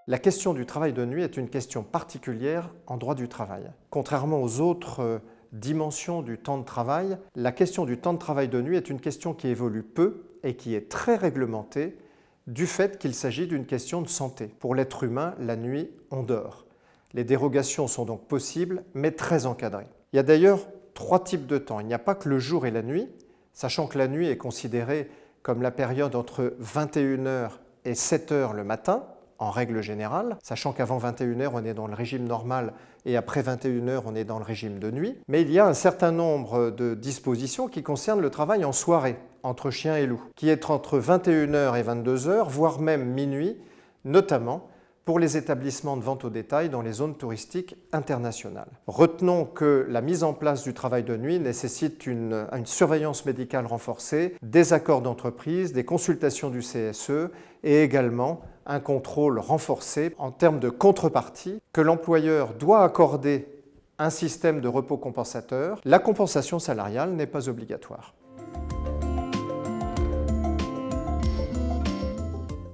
La question du travail de nuit est une question particulière en droit du travail. Contrairement aux autres dimensions du temps de travail, la question du temps de travail de nuit est une question qui évolue peu et qui est très réglementée du fait qu'il s'agit d'une question de santé. Pour l'être humain, la nuit, on dort. Les dérogations sont donc possibles, mais très encadrées. Il y a d'ailleurs 3 types de temps. Il n'y a pas que le jour et la nuit, sachant que la nuit est considérée comme la période entre 21h et 7h le matin, en règle générale, sachant qu'avant 21h, on est dans le régime normal et après 21h, on est dans le régime de nuit. Mais il y a un certain nombre de dispositions qui concernent le travail en soirée, entre chien et loup, qui est entre 21h et 22h, voire même minuit, notamment pour les établissements de vente au détail dans les zones touristiques internationales. Retenons que la mise en place du travail de nuit nécessite une surveillance médicale renforcée, des accords d'entreprise, des consultations du CSE et également un contrôle renforcé en termes de contrepartie que l'employeur doit accorder un système de repos compensateur. La compensation salariale n'est pas obligatoire.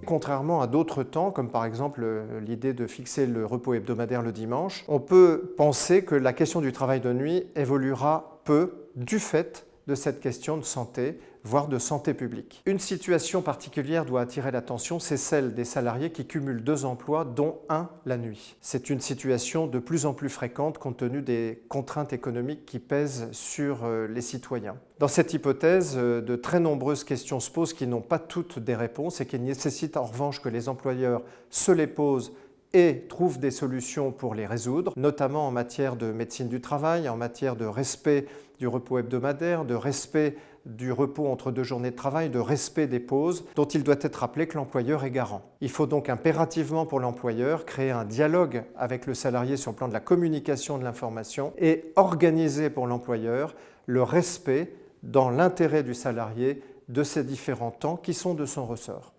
Contrairement à d'autres temps, comme par exemple l'idée de fixer le repos hebdomadaire le dimanche, on peut penser que la question du travail de nuit évoluera peu du fait de cette question de santé, voire de santé publique. Une situation particulière doit attirer l'attention, c'est celle des salariés qui cumulent 2 emplois, dont un la nuit. C'est une situation de plus en plus fréquente compte tenu des contraintes économiques qui pèsent sur les citoyens. Dans cette hypothèse, de très nombreuses questions se posent qui n'ont pas toutes des réponses et qui nécessitent en revanche que les employeurs se les posent et trouvent des solutions pour les résoudre, notamment en matière de médecine du travail, en matière de respect du repos hebdomadaire, de respect du repos entre 2 journées de travail, de respect des pauses, dont il doit être rappelé que l'employeur est garant. Il faut donc impérativement pour l'employeur créer un dialogue avec le salarié sur le plan de la communication de l'information et organiser pour l'employeur le respect dans l'intérêt du salarié de ces différents temps qui sont de son ressort.